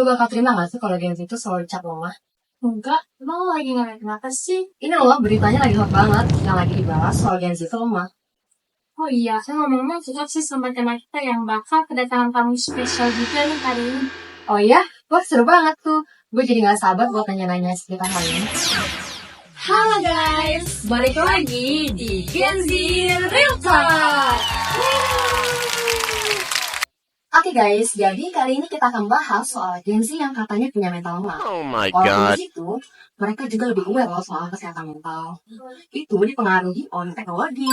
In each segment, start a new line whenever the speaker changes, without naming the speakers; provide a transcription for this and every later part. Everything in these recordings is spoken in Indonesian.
Lu bakal terima gak sih kalau Gen Z itu selalu dicap lemah?
Enggak, emang lo lagi ngeliat kenapa sih?
Ini loh beritanya lagi hot banget yang lagi dibahas soal Gen Z itu lemah.
Oh iya, saya ngomongnya cocok sih sama tema kita yang bakal kedatangan tamu spesial juga nih hari ini.
Oh iya? Wah seru banget tuh. Gue jadi gak sabar buat nanya-nanya sekitar hal ini.
Halo guys, balik lagi di Gen Z Real Talk.
Oke guys, jadi kali ini kita akan bahas soal Gen Z yang katanya punya mental lemah.
Oh my
Walaupun
god.
di situ, mereka juga lebih aware loh soal kesehatan mental. Itu dipengaruhi oleh teknologi,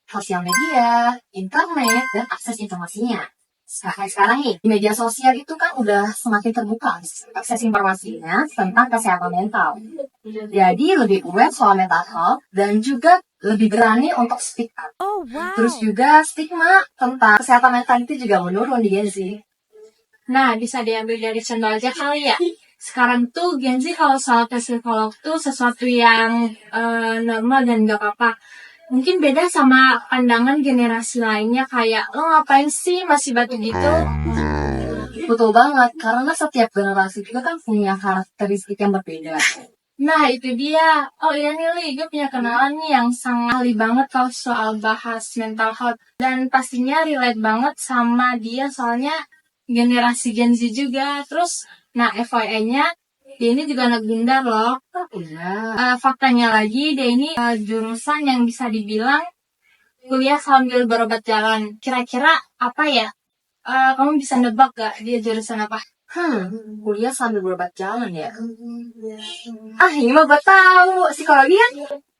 sosial media, internet, dan akses informasinya. Sekarang nih, di media sosial itu kan udah semakin terbuka akses informasinya tentang kesehatan mental. Jadi lebih aware soal mental health dan juga lebih berani untuk speak up.
Oh wow.
Terus juga stigma tentang kesehatan mental itu juga menurun di Gen Z.
Nah, bisa diambil dari contoh aja kali ya. Sekarang tuh Gen Z kalau soal ke psikolog tuh sesuatu yang normal dan gak apa-apa. Mungkin beda sama pandangan generasi lainnya kayak, lo ngapain sih masih batu gitu?
Betul banget, karena setiap generasi juga kan punya karakteristik yang berbeda.
Nah, itu dia. Oh iya nih, Li. Gue punya kenalan nih yang sangat ahli banget kalau soal bahas mental health. Dan pastinya relate banget sama dia soalnya generasi Gen Z juga. Terus, nah FYI-nya, dia ini juga anak Bundar loh.
Iya.
Faktanya lagi, dia ini jurusan yang bisa dibilang kuliah sambil berobat jalan. Kira-kira apa ya? Kamu bisa nebak gak dia jurusan apa?
Kuliah sambil berobat jalan ya? Ah, ini mah gue tahu, psikologi kan?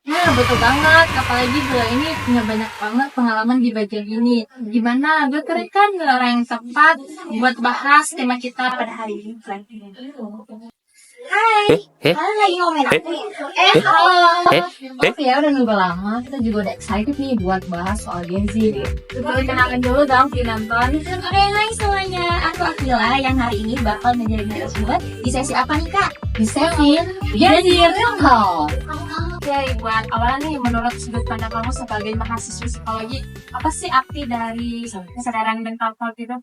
Nah, betul banget. Apalagi gue ini punya banyak banget pengalaman di bagian ini. Gimana? Gue keren kan orang yang tepat buat bahas tema kita pada hari ini.
Hai, kalian lagi ngomongin apa ya? Halo. Maaf ya udah nunggu lama, kita juga udah excited nih buat bahas soal Gen Z.
Coba kenalkan dulu dong, Pinonton.
Hai semuanya, aku Akila yang hari ini bakal menjadi narasumber di sesi apa nih kak?
Di sesi Gen Z Real Talk.
Oke, buat awalan nih, menurut sudut pandang kamu sebagai mahasiswa psikologi, apa sih arti dari kesadaran mental health itu?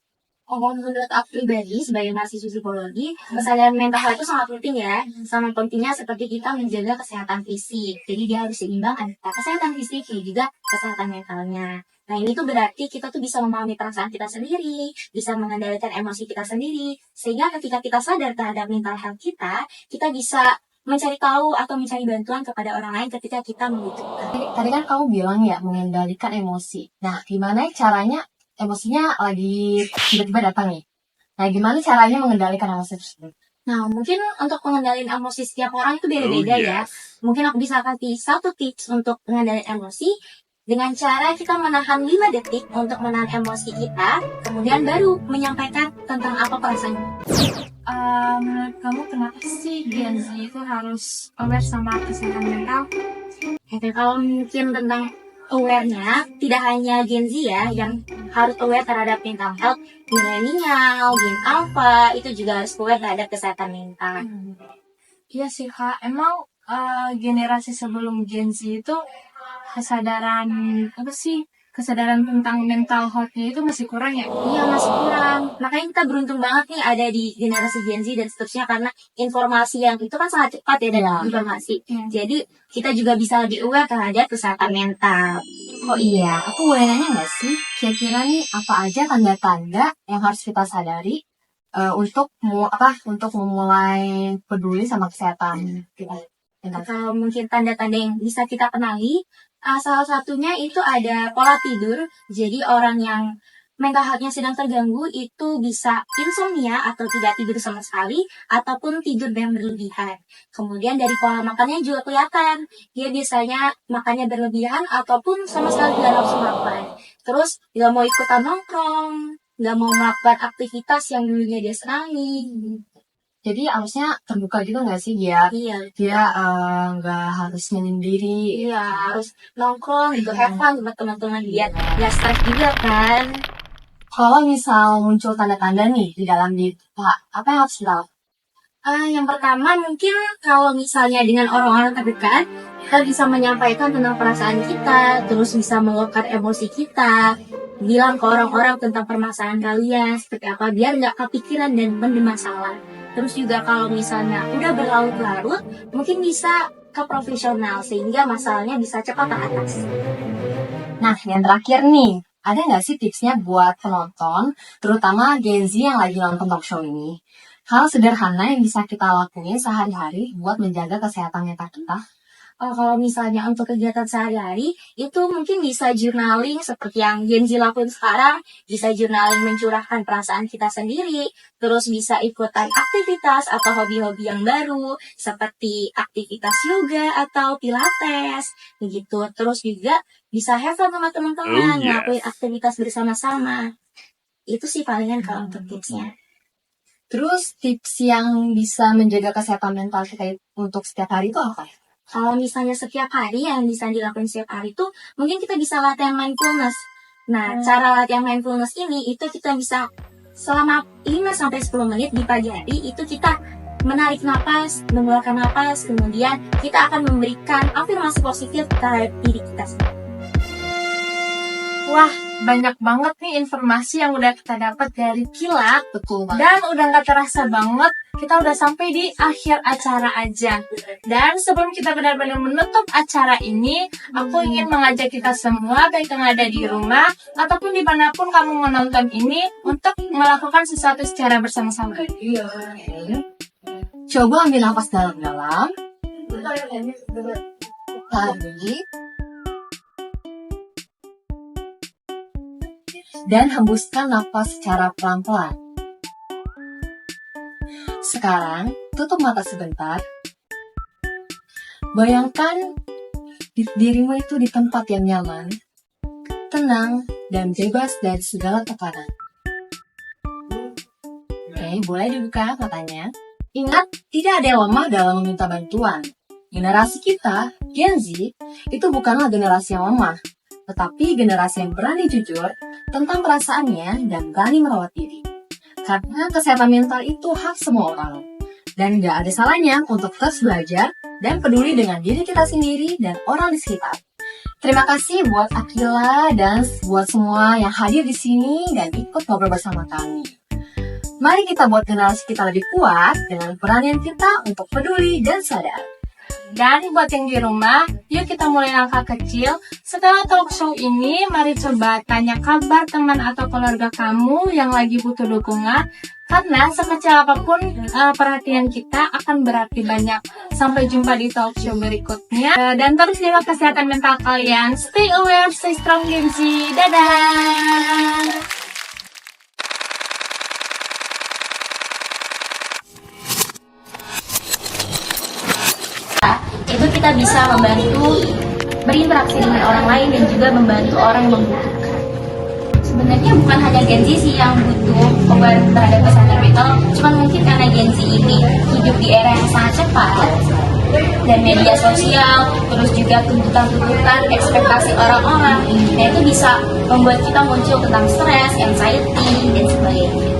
Menurut aku pribadi sebagai mahasiswa psikologi, kesadaran mental health itu sangat penting ya. Sama pentingnya seperti kita menjaga kesehatan fisik. Jadi dia harus seimbang antara kesehatan fisik dan juga kesehatan mentalnya. Nah ini tuh berarti kita tuh bisa memahami perasaan kita sendiri, bisa mengendalikan emosi kita sendiri, sehingga ketika kita sadar terhadap mental health kita bisa mencari tahu atau mencari bantuan kepada orang lain ketika kita membutuhkan.
Tadi kan kamu bilang ya mengendalikan emosi. Nah, gimana caranya emosinya lagi tiba-tiba datang nih? Nah, gimana caranya mengendalikan emosi tersebut?
Nah, mungkin untuk mengendalikan emosi setiap orang itu beda-beda ya. Mungkin aku bisa kasih satu tips untuk mengendalikan emosi dengan cara kita menahan 5 detik untuk menahan emosi kita, kemudian baru menyampaikan tentang apa perasaan.
Menurut kamu kenapa sih Gen Z itu harus aware sama kesehatan mental?
Oke, kalau mungkin tentang aware-nya, tidak hanya Gen Z ya yang harus aware terhadap mental health, milenial, Gen Alpha itu juga harus aware terhadap kesehatan mental.
Iya sih kak, emang generasi sebelum Gen Z itu kesadaran tentang mental health-nya itu masih kurang ya?
Iya, masih kurang. Makanya kita beruntung banget nih ada di generasi Gen Z dan seterusnya karena informasi yang itu kan sangat cepat ya dan informasi. Jadi kita juga bisa lebih aware terhadap kesehatan mental.
Oh iya, aku boleh nanya nggak sih, kira-kira nih apa aja tanda-tanda yang harus kita sadari untuk memulai peduli sama kesehatan kita?
Kalau mungkin tanda-tanda yang bisa kita kenali, salah satunya itu ada pola tidur. Jadi orang yang mental health-nya sedang terganggu itu bisa insomnia atau tidak tidur sama sekali, ataupun tidur yang berlebihan. Kemudian dari pola makannya juga kelihatan, dia biasanya makannya berlebihan ataupun sama sekali tidak nafsu makan. Terus nggak mau ikutan nongkrong, nggak mau melakukan aktivitas yang dulunya dia senangi.
Jadi harusnya terbuka juga nggak sih dia?
Iya,
Dia nggak harus menyendiri.
iya harus nongkrong gitu, have fun sama teman-teman dia, nggak stres juga kan.
Kalau misal muncul tanda-tanda nih di dalam diri Pak, apa yang harus dilakukan?
Yang pertama mungkin kalau misalnya dengan orang-orang terdekat, kita bisa menyampaikan tentang perasaan kita, terus bisa meluapkan emosi kita, bilang ke orang-orang tentang permasalahan kalian, seperti apa, biar nggak kepikiran dan mendem masalah. Terus juga kalau misalnya udah berlarut-larut, mungkin bisa ke profesional, sehingga masalahnya bisa cepat teratas.
Nah, yang terakhir nih, ada nggak sih tipsnya buat penonton, terutama Gen Z yang lagi nonton talk show ini? Hal sederhana yang bisa kita lakuin sehari-hari buat menjaga kesehatan mental kita.
Kalau misalnya untuk kegiatan sehari-hari, itu mungkin bisa journaling seperti yang Gen Z lakuin sekarang, bisa journaling mencurahkan perasaan kita sendiri, terus bisa ikutan aktivitas atau hobi-hobi yang baru, seperti aktivitas yoga atau pilates, begitu. Terus juga bisa have fun sama teman-teman, ngelakuin aktivitas bersama-sama. Itu sih palingan kalau untuk tipsnya.
Terus tips yang bisa menjaga kesehatan mental kita untuk setiap hari itu apa?
Kalau misalnya setiap hari yang bisa dilakukan setiap hari itu mungkin kita bisa latihan mindfulness. Nah, cara latihan mindfulness ini itu kita bisa selama 5-10 menit di pagi hari itu kita menarik napas, mengeluarkan napas, kemudian kita akan memberikan afirmasi positif terhadap diri kita sendiri.
Wah, banyak banget nih informasi yang udah kita dapat dari Kila.
Betul banget.
Dan udah gak terasa banget, kita udah sampai di akhir acara aja. Dan sebelum kita benar-benar menutup acara ini, aku ingin mengajak kita semua, baik yang ada di rumah, ataupun dimanapun kamu menonton ini, untuk melakukan sesuatu secara bersama-sama.
Coba ambil nafas dalam-dalam. Tarik. Dan hembuskan nafas secara pelan-pelan. Sekarang, tutup mata sebentar. Bayangkan dirimu itu di tempat yang nyaman, tenang, dan bebas dari segala tekanan. Oke, boleh dibuka matanya. Ingat, tidak ada yang lemah dalam meminta bantuan. Generasi kita, Gen Z, itu bukanlah generasi yang lemah, tetapi generasi yang berani jujur tentang perasaannya dan berani merawat diri. Karena kesehatan mental itu hak semua orang. Dan gak ada salahnya untuk terus belajar dan peduli dengan diri kita sendiri dan orang di sekitar. Terima kasih buat Akila dan buat semua yang hadir di sini dan ikut ngobrol bersama kami. Mari kita buat generasi kita lebih kuat dengan keberanian kita untuk peduli dan sadar.
Dan buat yang di rumah, yuk kita mulai langkah kecil. Setelah talk show ini, mari coba tanya kabar teman atau keluarga kamu yang lagi butuh dukungan. Karena sekecil apapun perhatian kita akan berarti banyak. Sampai jumpa di talk show berikutnya. Dan terus jaga kesehatan mental kalian. Stay aware, stay strong, Gen Z. Dadah!
Itu kita bisa membantu berinteraksi dengan orang lain dan juga membantu orang yang membutuhkan. Sebenarnya bukan hanya Gen Z sih yang butuh obat terhadap kesehatan mental, cuma mungkin karena Gen Z ini hidup di era yang sangat cepat dan media sosial, terus juga tuntutan-tuntutan ekspektasi orang-orang, dan itu bisa membuat kita muncul tentang stres, anxiety, dan sebagainya.